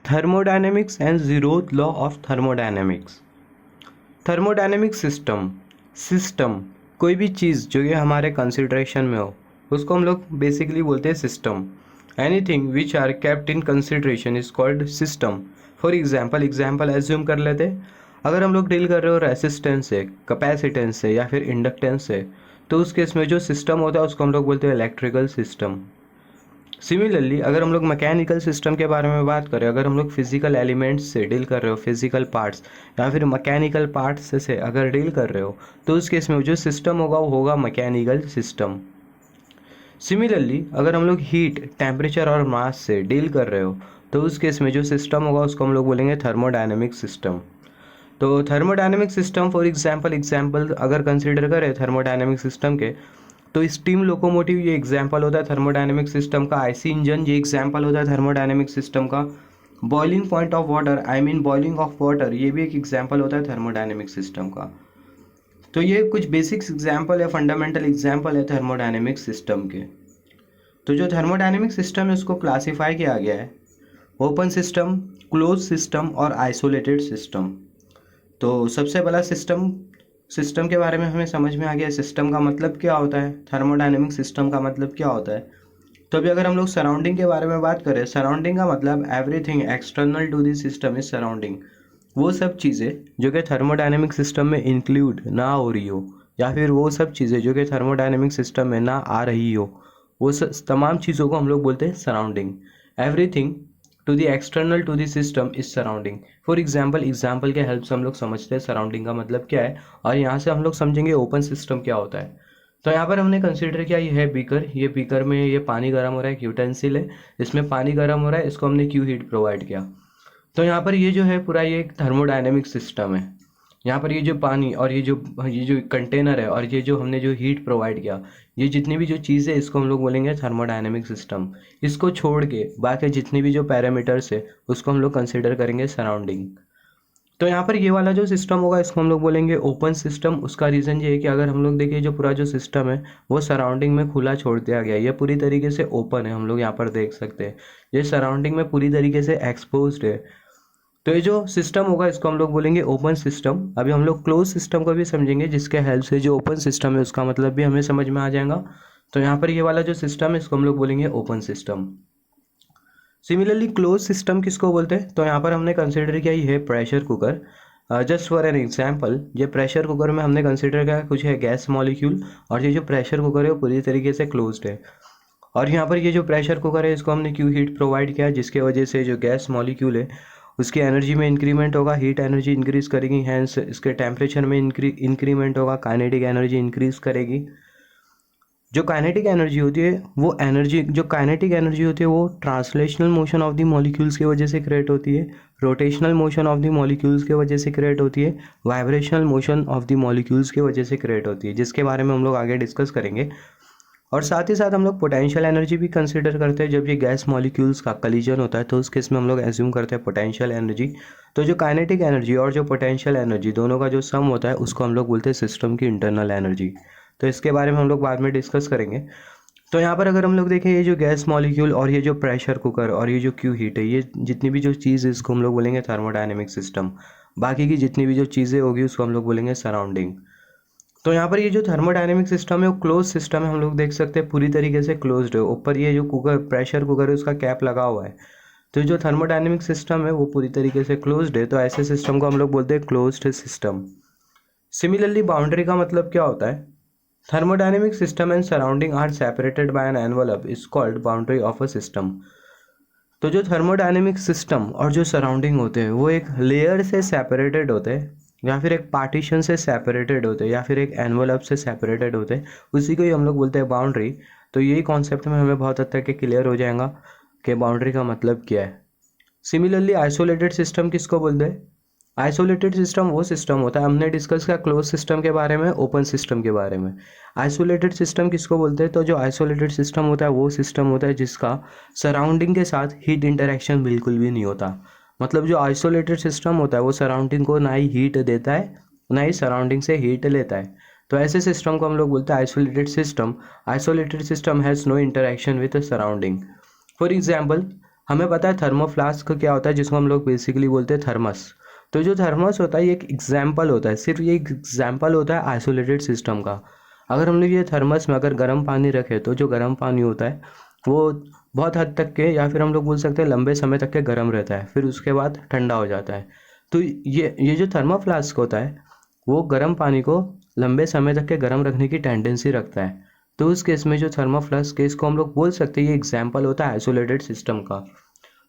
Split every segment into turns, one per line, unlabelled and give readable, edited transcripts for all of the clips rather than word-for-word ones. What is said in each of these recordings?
Thermodynamics and zeroth law of thermodynamics. Thermodynamic system कोई भी चीज़ जो ये हमारे कंसिडरेशन में हो उसको हम लोग बेसिकली बोलते हैं system. Anything which are kept in consideration is called system. For example assume कर लेते, अगर हम लोग डील कर रहे हो रेसिस्टेंस से, कैपेसिटेंस से या फिर इंडक्टेंस से, तो उस केस में जो सिस्टम होता है उसको हम लोग बोलते हैं इलेक्ट्रिकल सिस्टम। सिमिलरली अगर हम लोग मैकेनिकल सिस्टम के बारे में बात करें, अगर हम लोग फिजिकल एलिमेंट्स से डील कर रहे हो, फिजिकल पार्ट्स या फिर मैकेनिकल पार्ट्स से अगर डील कर रहे हो, तो उस केस में जो सिस्टम होगा वो होगा मैकेनिकल सिस्टम। सिमिलरली अगर हम लोग हीट, टेम्परेचर और मास से डील कर रहे हो, तो उस केस में जो सिस्टम होगा उसको हम लोग बोलेंगे थर्मोडायनेमिक सिस्टम। तो थर्मोडायनेमिक सिस्टम फॉर एग्जाम्पल अगर कंसिडर करें थर्मोडायनेमिक सिस्टम के, तो स्टीम लोकोमोटिव ये एग्जाम्पल होता है थर्मोडायनेमिक सिस्टम का। आईसी इंजन ये एग्जाम्पल होता है थर्मोडायनेमिक सिस्टम का। Boiling point of water, I mean boiling of water, ये भी एक एग्जाम्पल होता है थर्मोडायनेमिक सिस्टम का। तो ये कुछ बेसिक्स एग्जाम्पल है, फंडामेंटल एग्जाम्पल है थर्मोडायनेमिक सिस्टम के। तो जो थर्मोडायनेमिक सिस्टम है उसको क्लासीफाई किया गया है ओपन सिस्टम, क्लोज सिस्टम और आइसोलेटेड सिस्टम। तो सबसे पहला सिस्टम के बारे में हमें समझ में आ गया सिस्टम का मतलब क्या होता है, थर्मोडायनेमिक सिस्टम का मतलब क्या होता है। तो अभी अगर हम लोग सराउंडिंग के बारे में बात करें, सराउंडिंग का मतलब everything external to this system is surrounding. वो सब चीज़ें जो कि थर्मोडायनेमिक सिस्टम में इंक्लूड ना हो रही हो, या फिर वो सब चीज़ें जो कि थर्मोडायनेमिक सिस्टम में ना आ रही हो, वो तमाम चीज़ों को हम लोग बोलते हैं surrounding. Everything to the external to the system is surrounding. For example के हेल्प से हम लोग समझते हैं सराउंडिंग का मतलब क्या है, और यहाँ से हम लोग समझेंगे ओपन सिस्टम क्या होता है। तो यहाँ पर हमने कंसिडर किया ये है बीकर, ये बीकर में ये पानी गर्म हो रहा है, एक यूटेंसिल है, इसमें पानी गर्म हो रहा है, इसको हमने क्यू हीट प्रोवाइड किया। तो यहाँ पर ये जो है पूरा ये एक थर्मोडायनेमिक सिस्टम है। यहाँ पर ये जो पानी और ये जो कंटेनर है और ये जो हमने जो हीट प्रोवाइड किया, ये जितनी भी जो चीज़ है इसको हम लोग बोलेंगे थर्मोडायनेमिक सिस्टम। इसको छोड़ के बाकी जितनी भी जो पैरामीटर्स है उसको हम लोग कंसिडर करेंगे सराउंडिंग। तो यहाँ पर ये वाला जो सिस्टम होगा इसको हम लोग बोलेंगे ओपन सिस्टम। उसका रीज़न ये है कि अगर हम लोग देखिए जो पूरा जो सिस्टम है वो सराउंडिंग में खुला छोड़ दिया गया है, ये पूरी तरीके से ओपन है, हम लोग यहाँ पर देख सकते हैं ये सराउंडिंग में पूरी तरीके से एक्सपोज्ड है। तो ये जो सिस्टम होगा इसको हम लोग बोलेंगे ओपन सिस्टम। अभी हम लोग क्लोज सिस्टम को भी समझेंगे, जिसके हेल्प से जो ओपन सिस्टम है उसका मतलब भी हमें समझ में आ जाएगा। तो यहाँ पर ये वाला जो सिस्टम है इसको हम लोग बोलेंगे open system. Similarly close system किसको बोलते हैं, तो यहाँ पर हमने कंसिडर किया ये है pressure cooker. Just for an example, ये प्रेशर कुकर में हमने कंसिडर किया कुछ है गैस मॉलिक्यूल, और ये जो प्रेशर कुकर है वो पूरी तरीके से क्लोज्ड है। और यहाँ पर ये जो प्रेशर कुकर है इसको हमने क्यू हीट प्रोवाइड किया, जिसके वजह से जो गैस मॉलिक्यूल है उसकी एनर्जी में इंक्रीमेंट होगा, हीट एनर्जी इंक्रीज करेगी, हैंस इसके टेम्परेचर में इंक्रीमेंट होगा, काइनेटिक एनर्जी इंक्रीज करेगी। जो काइनेटिक एनर्जी होती है वो translational motion of the molecules की वजह से क्रिएट होती है, rotational motion of the molecules की वजह से क्रिएट होती है, vibrational motion of the molecules की वजह से क्रिएट होती है, जिसके बारे में हम लोग आगे डिस्कस करेंगे। और साथ ही साथ हम लोग पोटेंशियल एनर्जी भी कंसिडर करते हैं। जब ये गैस मॉलिक्यूल्स का कलीजन होता है तो उस केस में हम लोग एज्यूम करते हैं पोटेंशियल एनर्जी। तो जो काइनेटिक एनर्जी और जो पोटेंशियल एनर्जी दोनों का जो सम होता है उसको हम लोग बोलते हैं सिस्टम की इंटरनल एनर्जी। तो इसके बारे में हम लोग बाद में डिस्कस करेंगे। तो यहाँ पर अगर हम लोग देखें ये जो गैस मॉलिक्यूल और ये जो प्रेशर कुकर और ये जो क्यू हीट है, ये जितनी भी जो चीज़ है इसको हम लोग बोलेंगे थर्मोडायनेमिक सिस्टम। बाकी की जितनी भी जो चीज़ें होगी उसको हम लोग बोलेंगे सराउंडिंग। तो यहाँ पर ये जो थर्मोडायनेमिक सिस्टम है वो क्लोज सिस्टम है, हम लोग देख सकते हैं पूरी तरीके से क्लोज्ड है। ऊपर ये जो कुकर, प्रेशर कुकर है उसका कैप लगा हुआ है। तो जो थर्मोडायनेमिक सिस्टम है वो पूरी तरीके से क्लोज्ड है, तो ऐसे सिस्टम को हम लोग बोलते हैं क्लोज्ड सिस्टम। सिमिलरली बाउंड्री का मतलब क्या होता है, thermodynamic system and surrounding are separated by an envelope is called boundary of a system. तो जो थर्मोडायनेमिक सिस्टम और जो सराउंडिंग होते हैं वो एक लेयर से सेपरेटेड होते हैं, या फिर एक पार्टीशन से सेपरेटेड होते हैं, या फिर एक एनवेलप से सेपरेटेड होते हैं, उसी को ही हम लोग बोलते हैं बाउंड्री। तो यही कॉन्सेप्ट में हमें बहुत हद तक क्लियर हो जाएगा कि बाउंड्री का मतलब क्या है। सिमिलरली आइसोलेटेड सिस्टम किसको बोलते हैं, आइसोलेटेड सिस्टम वो सिस्टम होता है, हमने डिस्कस किया क्लोज सिस्टम के बारे में, ओपन सिस्टम के बारे में। आइसोलेटेड सिस्टम किसको बोलते हैं, तो जो आइसोलेटेड सिस्टम होता है वो सिस्टम होता है जिसका सराउंडिंग के साथ हीट इंटरेक्शन बिल्कुल भी नहीं होता। मतलब जो आइसोलेटेड सिस्टम होता है वो सराउंडिंग को ना ही हीट देता है ना ही सराउंडिंग से हीट लेता है। तो ऐसे सिस्टम को हम लोग बोलते हैं isolated system. Isolated system has no interaction with surrounding. For example हमें पता है थर्मोफ्लास्क क्या होता है, जिसको हम लोग बेसिकली बोलते हैं थर्मस। तो जो थर्मस होता है ये एक एग्जाम्पल होता है, सिर्फ ये एक एग्जाम्पल होता है आइसोलेटेड सिस्टम का। अगर हम लोग ये थर्मस में अगर गर्म पानी रखें तो जो गर्म पानी होता है वो बहुत हद तक के, या फिर हम लोग बोल सकते हैं लंबे समय तक के गर्म रहता है, फिर उसके बाद ठंडा हो जाता है। तो ये जो थर्मोफ्लास्क होता है वो गर्म पानी को लंबे समय तक के गर्म रखने की टेंडेंसी रखता है। तो उस केस में जो थर्मोफ्लास्क केस को हम लोग बोल सकते हैं ये एग्जाम्पल होता है आइसोलेटेड सिस्टम का।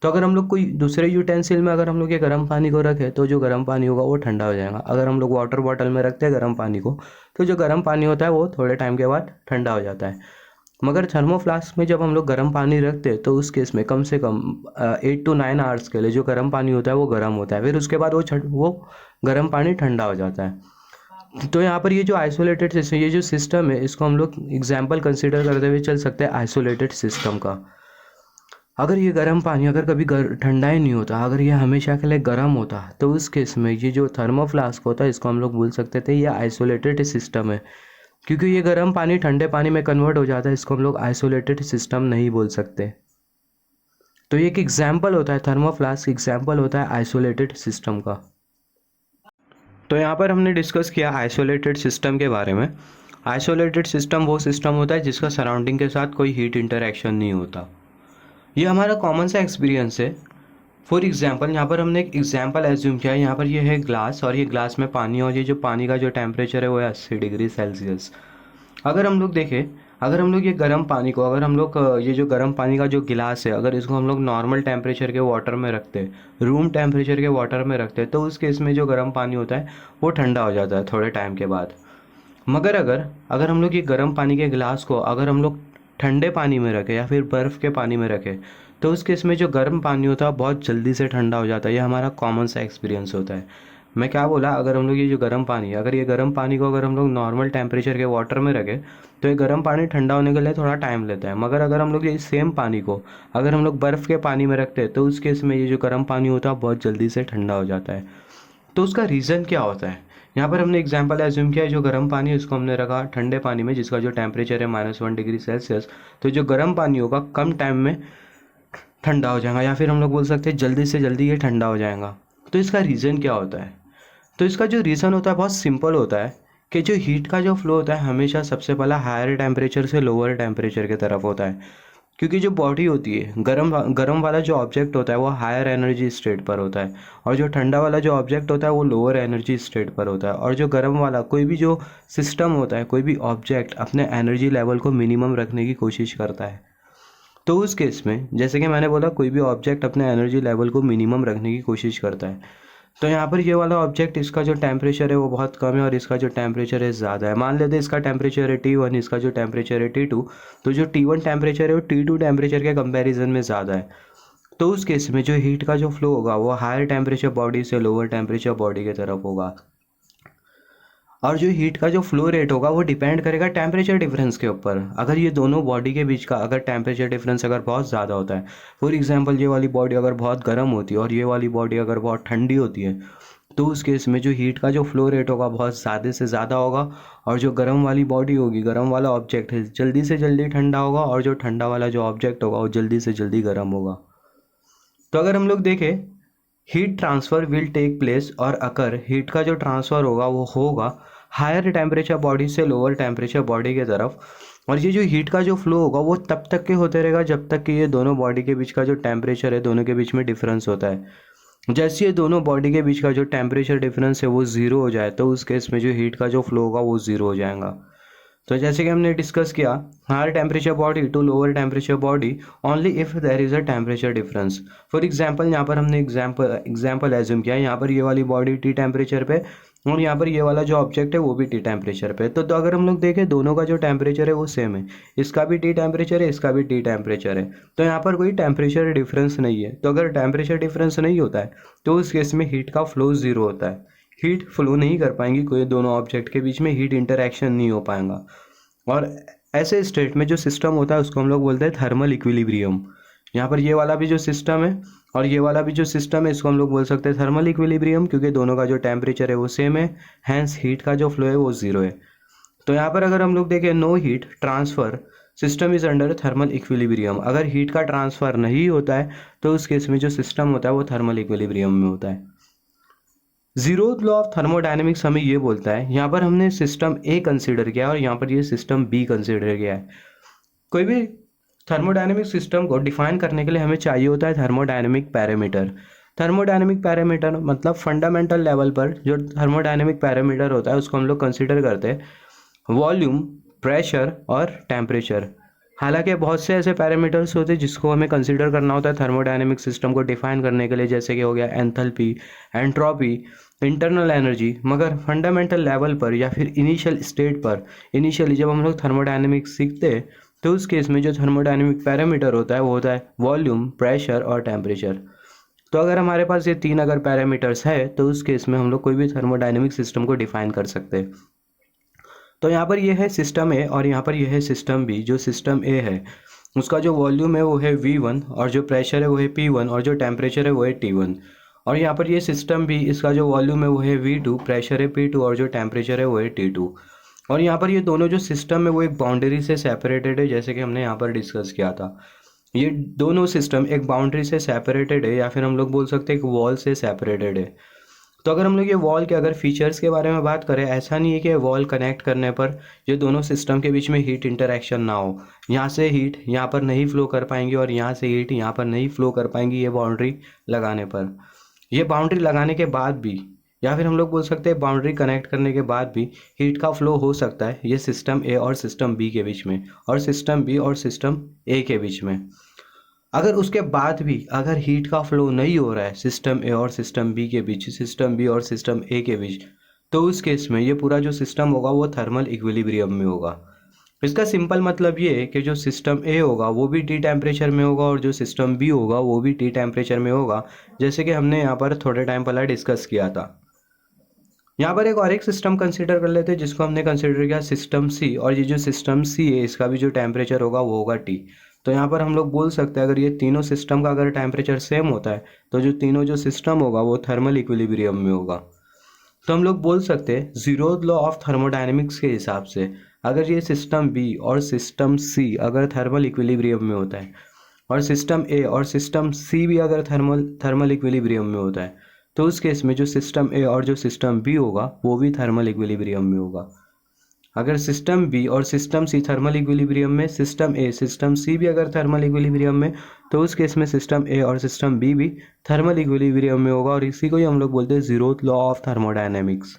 तो अगर हम लोग कोई दूसरे यूटेंसिल में अगर हम लोग ये गर्म पानी को रखें तो जो गर्म पानी होगा वो ठंडा हो जाएगा। अगर हम लोग वाटर बॉटल में रखते हैं गर्म पानी को तो जो गर्म पानी होता है वो थोड़े टाइम के बाद ठंडा हो जाता है। मगर थर्मोफ्लास्क में जब हम लोग गर्म पानी रखते हैं तो उस केस में कम से कम 8 to 9 आवर्स के लिए जो गर्म पानी होता है वो गर्म होता है, फिर उसके बाद वो गर्म पानी ठंडा हो जाता है। तो यहाँ पर ये जो आइसोलेटेड सिस्टम, ये जो सिस्टम है इसको हम लोग एग्जाम्पल कंसिडर करते हुए चल सकते हैं आइसोलेटेड सिस्टम का। अगर ये गर्म पानी अगर कभी ठंडा ही नहीं होता, अगर ये हमेशा के लिए गर्म होता, तो उस केस में ये जो थर्मोफ्लास्क होता है इसको हम लोग बोल सकते थे ये आइसोलेटेड सिस्टम है। क्योंकि ये गर्म पानी ठंडे पानी में कन्वर्ट हो जाता है, इसको हम लोग आइसोलेटेड सिस्टम नहीं बोल सकते। तो ये एक एग्जाम्पल होता है थर्मोफ्लास्क, एग्जाम्पल होता है आइसोलेटेड सिस्टम का। तो यहाँ पर हमने डिस्कस किया आइसोलेटेड सिस्टम के बारे में। आइसोलेटेड सिस्टम वो सिस्टम होता है जिसका सराउंडिंग के साथ कोई हीट इंटरेक्शन नहीं होता। ये हमारा कॉमन सा एक्सपीरियंस है। फॉर एग्जांपल यहाँ पर हमने एक एग्जांपल एज्यूम किया है, यहाँ पर ये है ग्लास और ये ग्लास में पानी, और ये जो पानी का जो टेम्परेचर है वो है 80 डिग्री सेल्सियस। अगर हम लोग देखें, अगर हम लोग ये गर्म पानी को, अगर हम लोग ये जो गर्म पानी का जो गिलास है अगर इसको हम लोग नॉर्मल टेम्परेचर के वाटर में रखते, रूम टेम्परेचर के वाटर में रखते, तो उस केस में जो गर्म पानी होता है वो ठंडा हो जाता है थोड़े टाइम के बाद। मगर अगर हम लोग ये गर्म पानी के गिलास को अगर हम लोग ठंडे पानी में रखें या फिर बर्फ़ के पानी में रखें तो उस केस में जो गर्म पानी होता है बहुत जल्दी से ठंडा हो जाता है। ये हमारा कॉमन सा एक्सपीरियंस होता है। मैं क्या बोला, अगर हम लोग ये जो गर्म पानी, अगर ये गर्म पानी को अगर हम लोग नॉर्मल टेम्परेचर के वाटर में रखें तो ये गर्म पानी ठंडा होने के लिए थोड़ा टाइम लेता है। मगर अगर हम लोग ये सेम पानी को अगर हम लोग बर्फ़ के पानी में रखते हैं तो उस केस में ये जो गर्म पानी होता है बहुत जल्दी से ठंडा हो जाता है। तो उसका रीज़न क्या होता है, यहाँ पर हमने एग्जांपल एज्यूम किया है जो गर्म पानी है उसको हमने रखा ठंडे पानी में जिसका जो टेम्परेचर है -1 डिग्री सेल्सियस। तो जो गर्म पानी होगा कम टाइम में ठंडा हो जाएगा, या फिर हम लोग बोल सकते हैं जल्दी से जल्दी ये ठंडा हो जाएगा। तो इसका रीज़न क्या होता है, तो इसका जो रीज़न होता है बहुत सिंपल होता है कि जो हीट का जो फ्लो होता है हमेशा सबसे पहला हायर टेम्परेचर से लोअर टेम्परेचर की तरफ होता है। क्योंकि जो बॉडी होती है, गर्म वाला जो ऑब्जेक्ट होता है वो हायर एनर्जी स्टेट पर होता है, और जो ठंडा वाला जो ऑब्जेक्ट होता है वो लोअर एनर्जी स्टेट पर होता है। और जो गर्म वाला कोई भी जो सिस्टम होता है, कोई भी ऑब्जेक्ट अपने एनर्जी लेवल को मिनिमम रखने की कोशिश करता है। तो उस केस में जैसे कि मैंने बोला कोई भी ऑब्जेक्ट अपने एनर्जी लेवल को मिनिमम रखने की कोशिश करता है। तो यहाँ पर ये वाला ऑब्जेक्ट, इसका जो टेम्परेचर है वो बहुत कम है और इसका जो टेम्परेचर है ज़्यादा है। मान लेते हैं इसका टेम्परेचर है T1, इसका जो टेम्परेचर है T2। तो जो T1 टेम्परेचर है वो T2 टेम्परेचर के कंपैरिजन में ज़्यादा है। तो उस केस में जो हीट का जो फ्लो होगा वो हायर टेम्परेचर बॉडी से लोअर टेम्परेचर बॉडी की तरफ होगा। और जो हीट का जो फ्लो रेट होगा वो डिपेंड करेगा टेम्परेचर डिफरेंस के ऊपर। अगर ये दोनों बॉडी के बीच का अगर टेम्परेचर डिफरेंस अगर बहुत ज़्यादा होता है, फॉर एग्जांपल ये वाली बॉडी अगर बहुत गर्म होती है और ये वाली बॉडी अगर बहुत ठंडी होती है, तो उस केस में जो हीट का जो फ्लो रेट होगा बहुत ज़्यादा से ज़्यादा होगा, और जो गर्म वाली बॉडी होगी, गर्म वाला ऑब्जेक्ट है, जल्दी से जल्दी ठंडा होगा, और जो ठंडा वाला जो ऑब्जेक्ट होगा वो जल्दी से जल्दी गर्म होगा। तो अगर हम लोग देखें, heat transfer will take place, और अगर हीट का जो ट्रांसफ़र होगा वो होगा हायर टेम्परेचर बॉडी से लोअर टेम्परेचर बॉडी की तरफ। और ये जो हीट का जो फ्लो होगा वो तब तक के होते रहेगा जब तक कि ये दोनों बॉडी के बीच का जो टेम्परेचर है, दोनों के बीच में डिफरेंस होता है। जैसे ये दोनों बॉडी के बीच का जो टेम्परेचर डिफरेंस है वो ज़ीरो हो जाए तो उस केस में जो हीट का जो फ्लो होगा वो ज़ीरो हो जाएगा। तो जैसे कि हमने डिस्कस किया, higher temperature body to lower temperature body only if there is a temperature difference. For example यहाँ पर हमने एग्जांपल एज्यूम किया, यहाँ पर ये वाली बॉडी T टेम्परेचर पे और यहाँ पर ये वाला जो ऑब्जेक्ट है वो भी T टेम्परेचर पे। तो अगर हम लोग देखें दोनों का जो टेम्परेचर है वो सेम है, इसका भी T टेम्परेचर है, इसका भी T टेम्परेचर है, तो यहाँ पर कोई टेम्परेचर डिफरेंस नहीं है। तो अगर टेम्परेचर डिफरेंस नहीं होता है तो उस केस में हीट का फ्लो ज़ीरो होता है, हीट फ्लो नहीं कर पाएंगी, कोई दोनों ऑब्जेक्ट के बीच में हीट इंटरेक्शन नहीं हो पाएगा। और ऐसे स्टेट में जो सिस्टम होता है उसको हम लोग बोलते हैं थर्मल इक्विलिब्रियम। यहाँ पर ये वाला भी जो सिस्टम है और ये वाला भी जो सिस्टम है इसको हम लोग बोल सकते हैं थर्मल इक्विलिब्रियम, क्योंकि दोनों का जो टेम्परेचर है वो सेम है, हैंस हीट का जो फ्लो है वो ज़ीरो है। तो यहाँ पर अगर हम लोग देखें no heat transfer system is under thermal equilibrium. अगर हीट का ट्रांसफर नहीं होता है तो उस केस में जो सिस्टम होता है वो थर्मल इक्विलिब्रियम में होता है। जीरोथ लॉ ऑफ थर्मोडायनेमिक्स हमें ये बोलता है, यहाँ पर हमने सिस्टम ए कंसीडर किया और यहाँ पर ये सिस्टम बी कंसीडर किया है। कोई भी थर्मोडायनेमिक सिस्टम को डिफाइन करने के लिए हमें चाहिए होता है थर्मोडायनेमिक पैरामीटर। थर्मोडायनेमिक पैरामीटर मतलब फंडामेंटल लेवल पर जो थर्मोडायनेमिक पैरामीटर होता है उसको हम लोग कंसीडर करते हैं वॉल्यूम, प्रेशर और टेम्परेचर। हालांकि बहुत से ऐसे पैरामीटर्स होते हैं जिसको हमें कंसीडर करना होता है थर्मोडायनेमिक सिस्टम को डिफाइन करने के लिए, जैसे कि हो गया एंथैल्पी, एंट्रोपी, इंटरनल एनर्जी। मगर फंडामेंटल लेवल पर या फिर इनिशियल स्टेट पर, इनिशियली जब हम लोग थर्मोडायनेमिक्स सीखते हैं तो उस केस में जो थर्मोडायनेमिक पैरामीटर होता है वो होता है वॉल्यूम, प्रेशर और टेम्परेचर। तो अगर हमारे पास ये तीन अगर पैरामीटर्स है तो उस केस में हम लोग कोई भी थर्मोडायनेमिक सिस्टम को डिफाइन कर सकते हैं। तो यहाँ पर ये है सिस्टम ए और यहाँ पर ये है सिस्टम बी। जो सिस्टम ए है उसका जो वॉल्यूम है वो है V1 और जो प्रेशर है वो है P1 और जो टेम्परेचर है वो है T1। और यहाँ पर ये सिस्टम बी, इसका जो वॉल्यूम है वो है V2, प्रेशर है P2 और जो टेम्परेचर है वो है T2। और यहाँ पर ये दोनों जो सिस्टम है वो एक बाउंड्री से सेपरेटेड है, जैसे कि हमने यहाँ पर डिस्कस किया था। ये दोनों सिस्टम एक बाउंड्री से सेपरेटेड है या फिर हम लोग बोल सकते हैं एक वॉल से सेपरेटेड है। तो अगर हम लोग ये वॉल के अगर फीचर्स के बारे में बात करें, ऐसा नहीं है कि वॉल कनेक्ट करने पर ये दोनों सिस्टम के बीच में हीट इंटरेक्शन ना हो। यहाँ से हीट यहाँ पर नहीं फ्लो कर पाएंगी और यहाँ से हीट यहाँ पर नहीं फ्लो कर पाएंगी ये बाउंड्री लगाने पर। ये बाउंड्री लगाने के बाद भी या फिर हम लोग बोल सकते हैं बाउंड्री कनेक्ट करने के बाद भी हीट का फ्लो हो सकता है ये सिस्टम ए और सिस्टम बी के बीच में और सिस्टम बी और सिस्टम ए के बीच में। अगर उसके बाद भी अगर हीट का फ्लो नहीं हो रहा है सिस्टम ए और सिस्टम बी के बीच, सिस्टम बी और सिस्टम ए के बीच, तो उस केस में ये पूरा जो सिस्टम होगा वो थर्मल इक्विलिब्रियम में होगा। इसका सिंपल मतलब ये है कि जो सिस्टम ए होगा वो भी टी टेम्परेचर में होगा और जो सिस्टम बी होगा वो भी टी टेम्परेचर में होगा, जैसे कि हमने यहाँ पर थोड़े टाइम पहले डिस्कस किया था। यहाँ पर एक और एक सिस्टम कंसीडर कर लेते हैं जिसको हमने कंसीडर किया सिस्टम सी, और ये जो सिस्टम सी है इसका भी जो टेम्परेचर होगा वो होगा टी। तो यहाँ पर हम लोग बोल सकते हैं अगर ये तीनों सिस्टम का अगर टेम्परेचर सेम होता है तो जो तीनों जो सिस्टम होगा वो थर्मल इक्विलिब्रियम में होगा। तो हम लोग बोल सकते हैं जीरोथ लॉ ऑफ थर्मोडायनेमिक्स के हिसाब से अगर ये सिस्टम बी और सिस्टम सी अगर थर्मल इक्विलिब्रियम में होता है और सिस्टम ए और सिस्टम सी भी अगर थर्मल इक्विलिब्रियम में होता है तो उस केस में जो सिस्टम ए और जो सिस्टम बी होगा वो भी थर्मल इक्विलिब्रियम में होगा। अगर सिस्टम बी और सिस्टम सी थर्मल इक्विलिब्रियम में, सिस्टम ए सिस्टम सी भी अगर थर्मल इक्विलिब्रियम में, तो उस केस में सिस्टम ए और सिस्टम बी भी थर्मल इक्विलिब्रियम में होगा। और इसी को ही हम लोग बोलते हैं जीरोथ लॉ ऑफ थर्मोडायनेमिक्स।